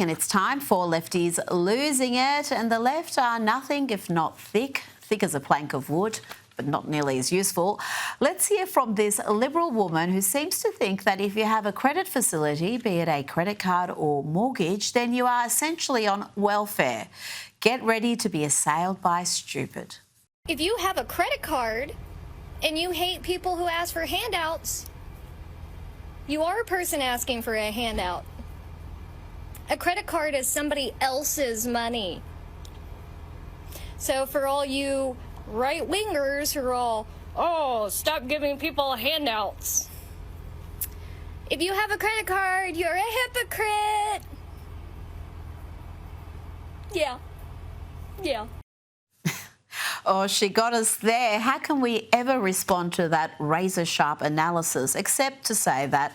And it's time for Lefties Losing It, and the left are nothing if not thick as a plank of wood, but not nearly as useful. Let's hear from this Liberal woman who seems to think that if you have a credit facility, be it a credit card or mortgage, then you are essentially on welfare. Get ready to be assailed by stupid. If you have a credit card and you hate people who ask for handouts, you are a person asking for a handout. A credit card is somebody else's money. So for all you right-wingers who are all, oh, stop giving people handouts. If you have a credit card, you're a hypocrite. Yeah. Oh, she got us there. How can we ever respond to that razor-sharp analysis except to say that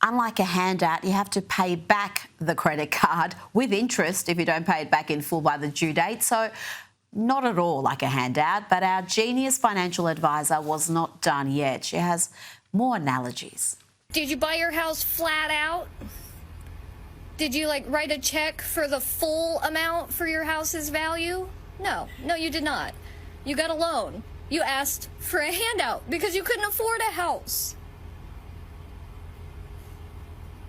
unlike a handout, you have to pay back the credit card with interest if you don't pay it back in full by the due date. So not at all like a handout, but our genius financial advisor was not done yet. She has more analogies. Did you buy your house flat out? Did you write a check for the full amount for your house's value? No, you did not. You got a loan. You asked for a handout because you couldn't afford a house.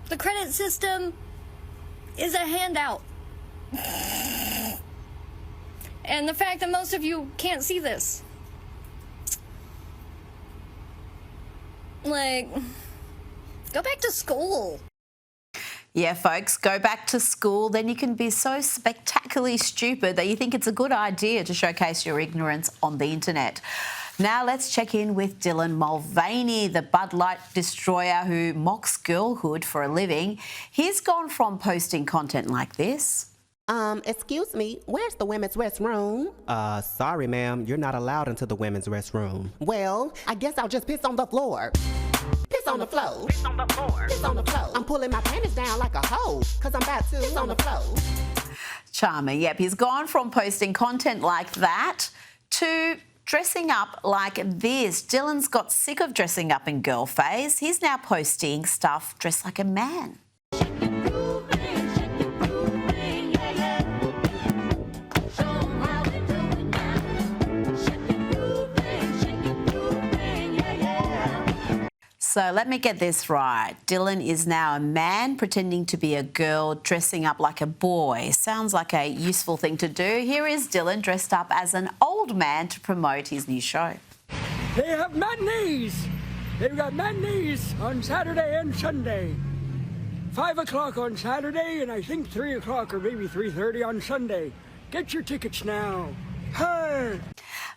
The credit system is a handout. And the fact that most of you can't see this. Go back to school. Yeah, folks, go back to school. Then you can be so spectacularly stupid that you think it's a good idea to showcase your ignorance on the internet. Now let's check in with Dylan Mulvaney, the Bud Light destroyer who mocks girlhood for a living. He's gone from posting content like this. Excuse me, where's the women's restroom? Sorry, ma'am, you're not allowed into the women's restroom. Well, I guess I'll just piss on the floor. Piss on the floor. Piss on the floor. Piss on the floor. I'm pulling my panties down like a hoe, cause I'm about to piss on the floor. Charming. Yep, he's gone from posting content like that to dressing up like this. Dylan's got sick of dressing up in girl phase. He's now posting stuff dressed like a man. So let me get this right. Dylan is now a man pretending to be a girl, dressing up like a boy. Sounds like a useful thing to do. Here is Dylan dressed up as an old man to promote his new show. They have matinees. They've got matinees on Saturday and Sunday. 5 o'clock on Saturday and I think 3 o'clock or maybe 3:30 on Sunday. Get your tickets now. Hey!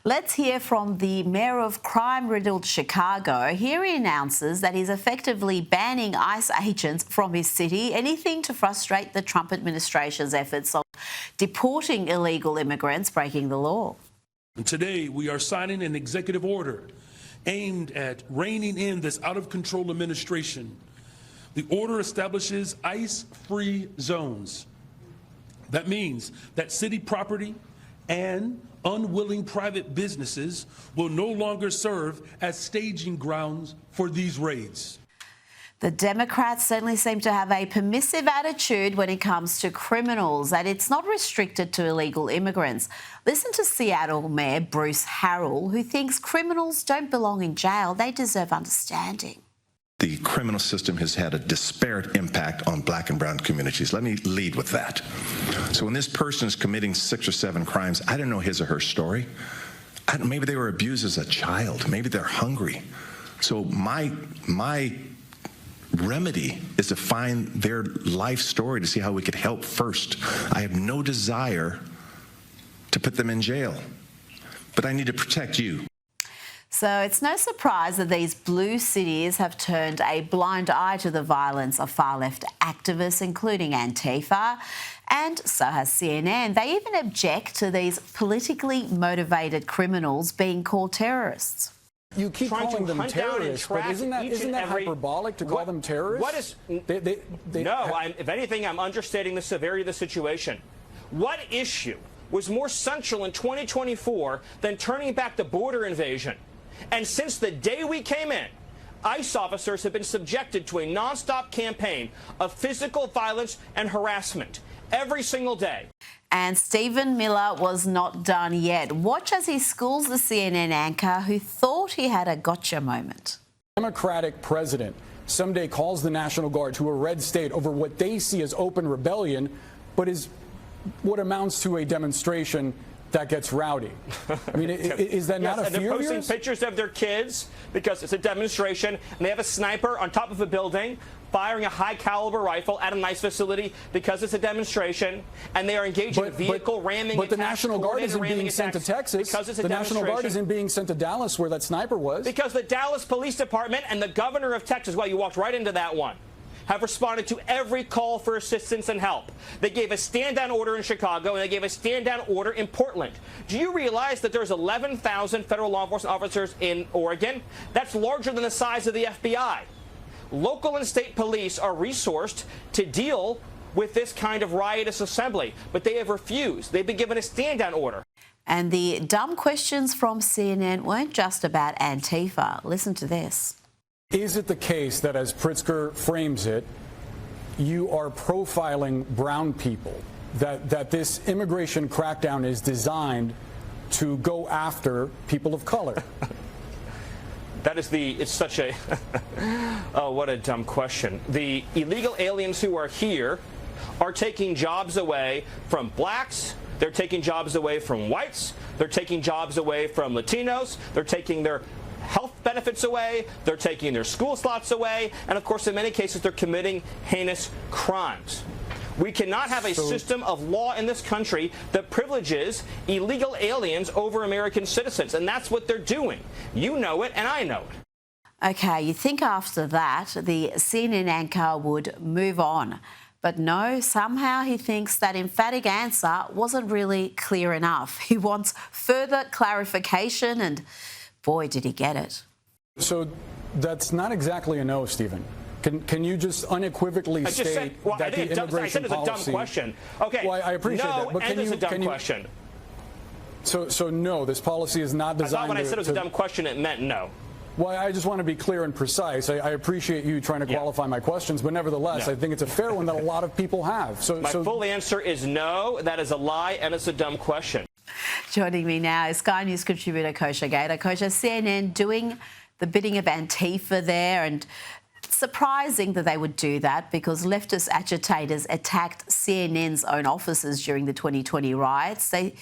Let's hear from the mayor of crime-riddled Chicago. Here he announces that he's effectively banning ICE agents from his city, anything to frustrate the Trump administration's efforts of deporting illegal immigrants breaking the law. And today we are signing an executive order aimed at reining in this out-of-control administration. The order establishes ICE-free zones. That means that city property and unwilling private businesses will no longer serve as staging grounds for these raids. The Democrats certainly seem to have a permissive attitude when it comes to criminals, and it's not restricted to illegal immigrants. Listen to Seattle Mayor Bruce Harrell, who thinks criminals don't belong in jail. They deserve understanding. The criminal system has had a disparate impact on black and brown communities. Let me lead with that. So when this person is committing 6 or 7 crimes, I don't know his or her story. Maybe they were abused as a child. Maybe they're hungry. So my remedy is to find their life story to see how we could help first. I have no desire to put them in jail, but I need to protect you. So it's no surprise that these blue cities have turned a blind eye to the violence of far-left activists, including Antifa, and so has CNN. They even object to these politically motivated criminals being called terrorists. You keep calling them terrorists, but isn't that hyperbolic to call them terrorists? What is? If anything, I'm understating the severity of the situation. What issue was more central in 2024 than turning back the border invasion? And since the day we came in, ICE officers have been subjected to a nonstop campaign of physical violence and harassment. every single day. And Stephen Miller was not done yet. Watch as he schools the CNN anchor who thought he had a gotcha moment. Democratic president someday calls the National Guard to a red state over what they see as open rebellion, but is what amounts to a demonstration that gets rowdy. I mean, is that not a fear? And they're posting yours? pictures of their kids because it's a demonstration, and they have a sniper on top of a building firing a high-caliber rifle at a nice facility because it's a demonstration, and they are engaged in vehicle ramming But the National Guard isn't being sent to Texas. because it's a The National Guard demonstration. isn't being sent to Dallas, where that sniper was. Because the Dallas Police Department and the governor of Texas, well, you walked right into that one, have responded to every call for assistance and help. They gave a stand-down order in Chicago, and they gave a stand-down order in Portland. Do you realize that there's 11,000 federal law enforcement officers in Oregon? That's larger than the size of the FBI. Local and state police are resourced to deal with this kind of riotous assembly, but they have refused. They've been given a stand-down order. And the dumb questions from CNN weren't just about Antifa. Listen to this. Is it the case that, as Pritzker frames it, you are profiling brown people, that this immigration crackdown is designed to go after people of color? It's such a, oh, what a dumb question. The illegal aliens who are here are taking jobs away from blacks. They're taking jobs away from whites. They're taking jobs away from Latinos. They're taking their health benefits away. They're taking their school slots away. And, of course, in many cases, they're committing heinous crimes. We cannot have a system of law in this country that privileges illegal aliens over American citizens, and that's what they're doing. You know it, and I know it. OK, you think after that the CNN anchor would move on. But no, somehow he thinks that emphatic answer wasn't really clear enough. He wants further clarification, and boy, did he get it. So that's not exactly a no, Stephen. Can you just unequivocally state that the immigration it's a dumb question. Okay. Well, I appreciate that, but it's a dumb question. So no, this policy is not designed. I thought when I said it was a dumb question, it meant no. Well, I just want to be clear and precise. I appreciate you trying to qualify my questions, but nevertheless, I think it's a fair one that a lot of people have. My full answer is no. That is a lie, and it's a dumb question. Joining me now is Sky News contributor Kosha Gator. Kosha, CNN doing the bidding of Antifa there, and surprising that they would do that because leftist agitators attacked CNN's own offices during the 2020 riots. They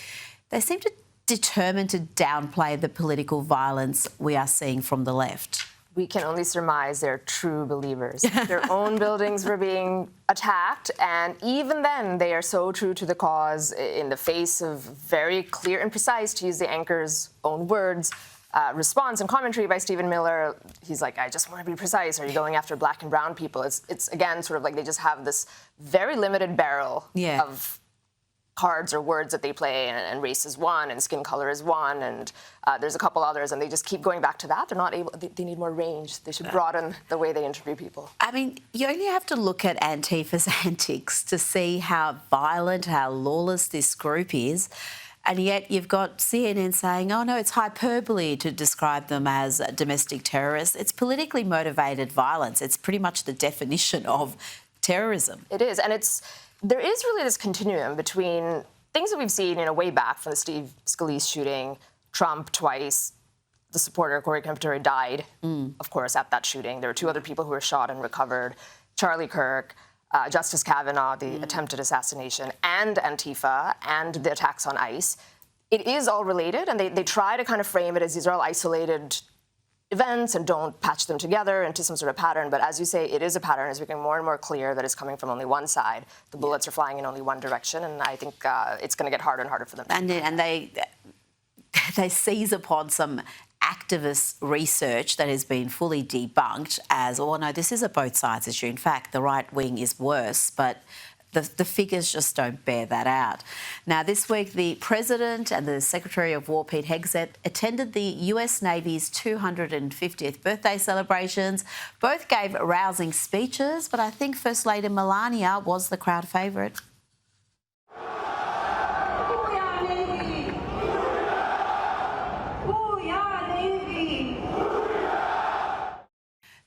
seem to determined to downplay the political violence we are seeing from the left. We can only surmise they're true believers. Their own buildings were being attacked, and even then they are so true to the cause in the face of very clear and precise, to use the anchor's own words, response and commentary by Stephen Miller. He's like, I just want to be precise. Are you going after black and brown people? It's again, sort of like they just have this very limited barrel of cards or words that they play, and race is one, and skin color is one, and there's a couple others, and they just keep going back to that. They're not able, they need more range. They should broaden the way they interview people. I mean, you only have to look at Antifa's antics to see how violent, how lawless this group is. And yet you've got CNN saying, oh, no, it's hyperbole to describe them as domestic terrorists. It's politically motivated violence. It's pretty much the definition of terrorism. It is. And there is really this continuum between things that we've seen, way back from the Steve Scalise shooting, Trump twice, the supporter, Corey Kempter, died, of course, at that shooting. There were two other people who were shot and recovered, Charlie Kirk, Justice Kavanaugh, the attempted assassination, and Antifa, and the attacks on ICE. It is all related, and they try to kind of frame it as these are all isolated events and don't patch them together into some sort of pattern. But as you say, it is a pattern. It's becoming more and more clear that it's coming from only one side. The bullets are flying in only one direction, and I think it's going to get harder and harder for them. And they seize upon some activist research that has been fully debunked as, oh, no, this is a both sides issue. In fact, the right wing is worse, but the figures just don't bear that out. Now, this week, the President and the Secretary of War, Pete Hegseth, attended the US Navy's 250th birthday celebrations. Both gave rousing speeches, but I think First Lady Melania was the crowd favourite.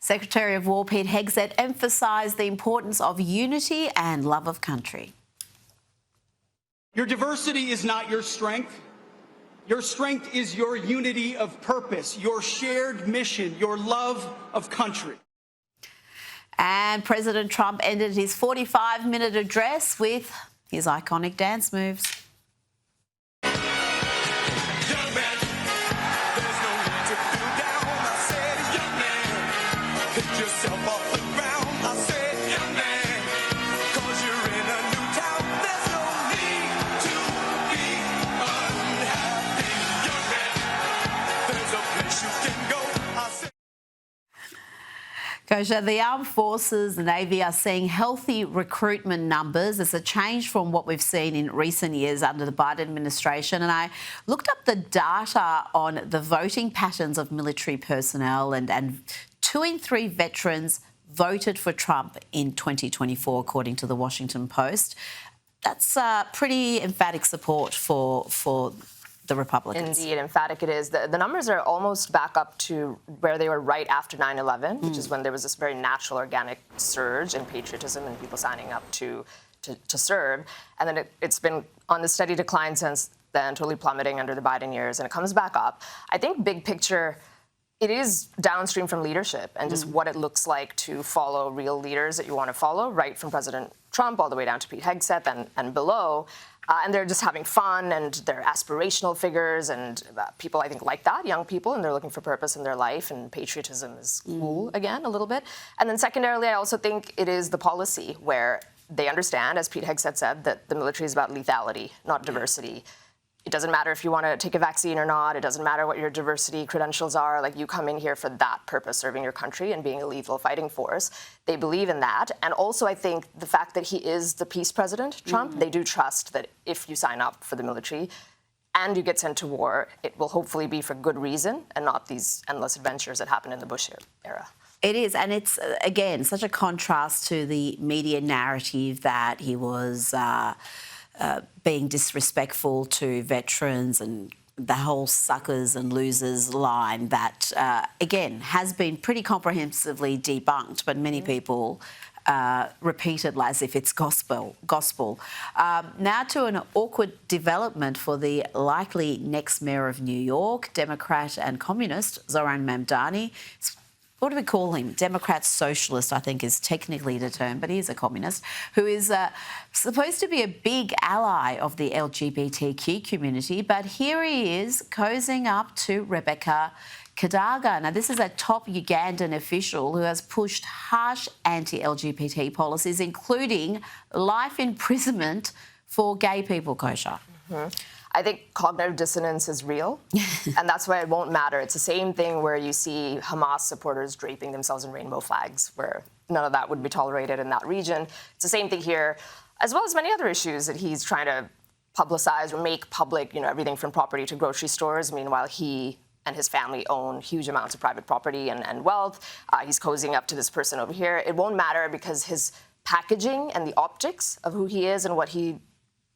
Secretary of War Pete Hegseth emphasised the importance of unity and love of country. Your diversity is not your strength. Your strength is your unity of purpose, your shared mission, your love of country. And President Trump ended his 45-minute address with his iconic dance moves. Kosha, the armed forces, the Navy, are seeing healthy recruitment numbers. It's a change from what we've seen in recent years under the Biden administration. And I looked up the data on the voting patterns of military personnel, and 2 in 3 veterans voted for Trump in 2024, according to the Washington Post. That's pretty emphatic support for the Republicans. Indeed, emphatic it is. The numbers are almost back up to where they were right after 9/11, which is when there was this very natural, organic surge in patriotism and people signing up to serve. And then it's been on the steady decline since then, totally plummeting under the Biden years, and it comes back up. I think big picture, it is downstream from leadership and just what it looks like to follow real leaders that you want to follow, right from President Trump all the way down to Pete Hegseth and below. And they're just having fun, and they're aspirational figures, and people, I think, like that, young people, and they're looking for purpose in their life, and patriotism is cool again, a little bit. And then secondarily, I also think it is the policy where they understand, as Pete Hegseth said, that the military is about lethality, not diversity. It doesn't matter if you want to take a vaccine or not. It doesn't matter what your diversity credentials are. Like, you come in here for that purpose, serving your country and being a lethal fighting force. They believe in that. And also, I think the fact that he is the peace president, Trump, they do trust that if you sign up for the military and you get sent to war, it will hopefully be for good reason and not these endless adventures that happened in the Bush era. It is, and it's, again, such a contrast to the media narrative that he was being disrespectful to veterans and the whole suckers and losers line that, again, has been pretty comprehensively debunked, but many people repeat it as if it's gospel. Now to an awkward development for the likely next mayor of New York, Democrat and communist Zoran Mamdani. What do we call him? Democrat socialist, I think, is technically the term, but he's a communist, who is supposed to be a big ally of the LGBTQ community. But here he is cozying up to Rebecca Kadaga. Now, this is a top Ugandan official who has pushed harsh anti-LGBT policies, including life imprisonment for gay people, Kosha. I think cognitive dissonance is real, and that's why it won't matter. It's the same thing where you see Hamas supporters draping themselves in rainbow flags, where none of that would be tolerated in that region. It's the same thing here, as well as many other issues that he's trying to publicize or make public, everything from property to grocery stores. Meanwhile, he and his family own huge amounts of private property and wealth. He's cozying up to this person over here. It won't matter because his packaging and the optics of who he is and what he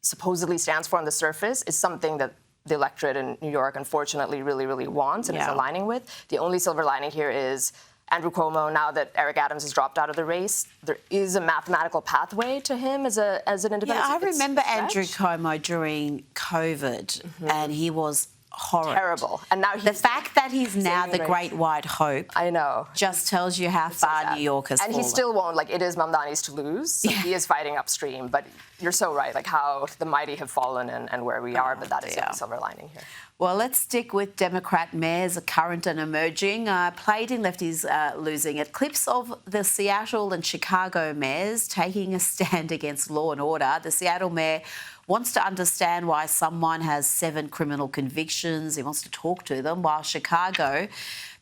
supposedly stands for on the surface is something that the electorate in New York, unfortunately, really, really wants and is aligning with. The only silver lining here is Andrew Cuomo, now that Eric Adams has dropped out of the race, there is a mathematical pathway to him as an independent. Yeah, I remember Andrew Cuomo during COVID, and he was horrid. Terrible. And now the fact that he's now the great white hope, I know, just tells you how far New York has fallen. And he still won't. It is Mamdani's to lose. So he is fighting upstream. But you're so right. How the mighty have fallen and where we are. But that is the silver lining here. Well, let's stick with Democrat mayors, current and emerging. Played in Lefties Losing It. Clips of the Seattle and Chicago mayors taking a stand against law and order. The Seattle mayor wants to understand why someone has 7 criminal convictions. He wants to talk to them, while Chicago,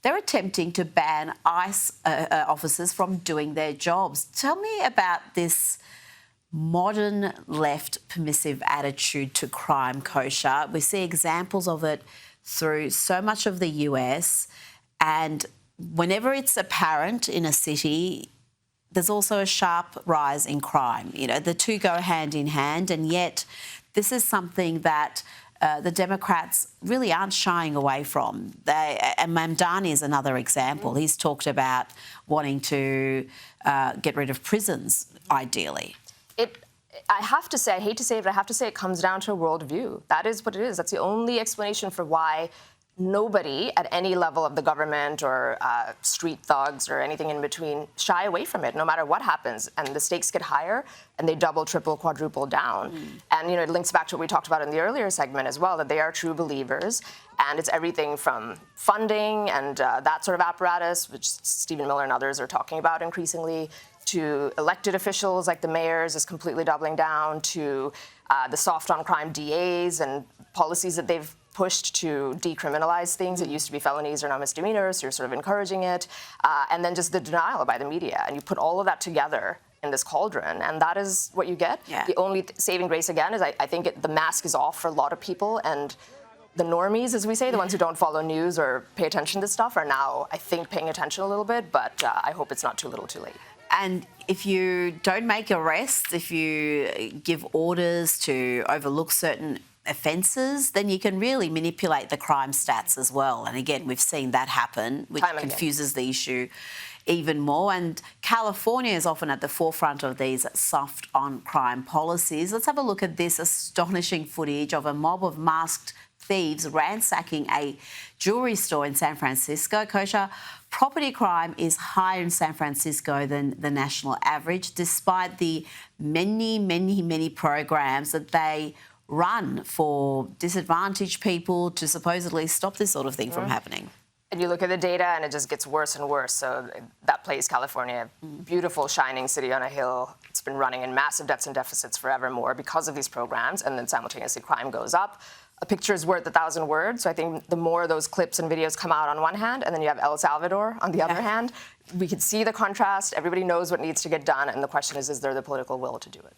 they're attempting to ban ICE officers from doing their jobs. Tell me about this modern left permissive attitude to crime, Kosha. We see examples of it through so much of the US, and whenever it's apparent in a city, there's also a sharp rise in crime. The two go hand in hand, and yet this is something that the Democrats really aren't shying away from. And Mamdani is another example. He's talked about wanting to get rid of prisons, ideally. I have to say, I hate to say it, but I have to say it comes down to a worldview. That is what it is. That's the only explanation for why nobody at any level of the government or street thugs or anything in between shy away from it, no matter what happens. And the stakes get higher, and they double, triple, quadruple down. And, you know, it links back to what we talked about in the earlier segment as well, that they are true believers. And it's everything from funding and that sort of apparatus, which Stephen Miller and others are talking about increasingly, to elected officials like the mayors is completely doubling down, to the soft on crime DAs and policies that they've pushed to decriminalize things that used to be felonies or now misdemeanors, so you're sort of encouraging it, and then just the denial by the media. And you put all of that together in this cauldron, and that is what you get. Yeah. The only saving grace, again, is I think the mask is off for a lot of people, and the normies, as we say, the ones who don't follow news or pay attention to stuff, are now, I think, paying attention a little bit, but I hope it's not too little too late. And if you don't make arrests, if you give orders to overlook certain offences, then you can really manipulate the crime stats as well. And again, we've seen that happen, which confuses the issue even more. And California is often at the forefront of these soft on crime policies. Let's have a look at this astonishing footage of a mob of masked thieves ransacking a jewellery store in San Francisco. Kosha, property crime is higher in San Francisco than the national average, despite the many programs that they run for disadvantaged people to supposedly stop this sort of thing from happening. And you look at the data and it just gets worse and worse. So that place, California, beautiful, shining city on a hill. It's been running in massive debts and deficits forevermore because of these programs. And then simultaneously crime goes up. A picture is worth 1,000 words. So I think the more those clips and videos come out on one hand, and then you have El Salvador on the other hand, we can see the contrast. Everybody knows what needs to get done. And the question is there the political will to do it?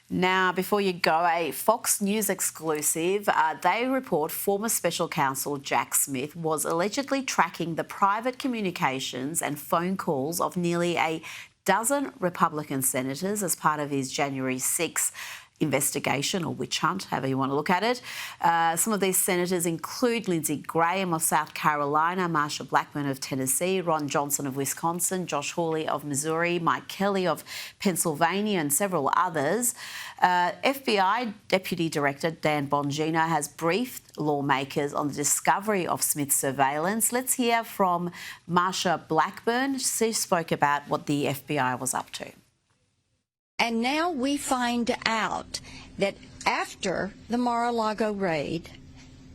Now, before you go, a Fox News exclusive, they report former special counsel Jack Smith was allegedly tracking the private communications and phone calls of nearly a dozen Republican senators as part of his January 6 investigation or witch hunt, however you want to look at it. Some of these senators include Lindsey Graham of South Carolina, Marsha Blackburn of Tennessee, Ron Johnson of Wisconsin, Josh Hawley of Missouri, Mike Kelly of Pennsylvania, and several others. FBI Deputy Director Dan Bongino has briefed lawmakers on the discovery of Smith's surveillance. Let's hear from Marsha Blackburn. She spoke about what the FBI was up to. And now we find out that after the Mar-a-Lago raid,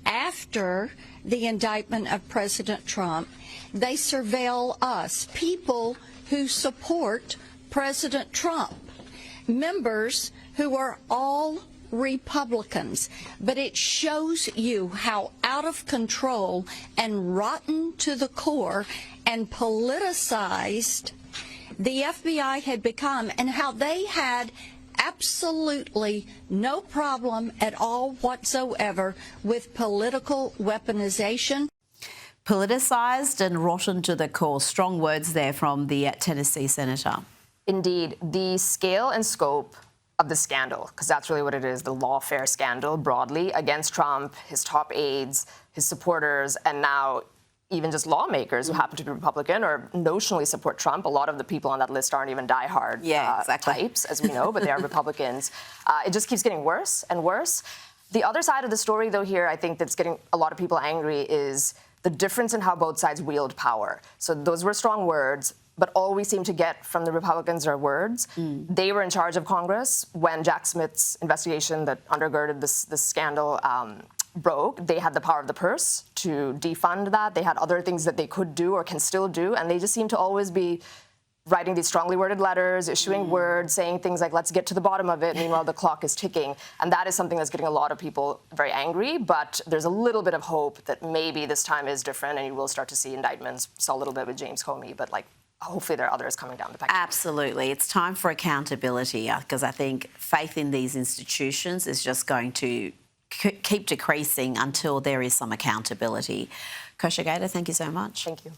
after the indictment of President Trump, they surveil us, people who support President Trump, members who are all Republicans. But it shows you how out of control and rotten to the core and politicized the FBI had become, and how they had absolutely no problem at all whatsoever with political weaponization. Politicised and rotten to the core. Strong words there from the Tennessee senator. Indeed, the scale and scope of the scandal, because that's really what it is, the lawfare scandal broadly against Trump, his top aides, his supporters, and now even just lawmakers who happen to be Republican or notionally support Trump. A lot of the people on that list aren't even diehard types, as we know, but they are Republicans. It just keeps getting worse and worse. The other side of the story, though, here, I think that's getting a lot of people angry is the difference in how both sides wield power. So those were strong words, but all we seem to get from the Republicans are words. They were in charge of Congress when Jack Smith's investigation that undergirded this scandal broke. They had the power of the purse to defund that. They had other things that they could do or can still do, and they just seem to always be writing these strongly worded letters, issuing words, saying things like, let's get to the bottom of it, meanwhile the clock is ticking. And that is something that's getting a lot of people very angry, but there's a little bit of hope that maybe this time is different and you will start to see indictments. Saw a little bit with James Comey, but hopefully there are others coming down the pipe. Absolutely. It's time for accountability, because I think faith in these institutions is just going to keep decreasing until there is some accountability. Kosha Gator, thank you so much. Thank you.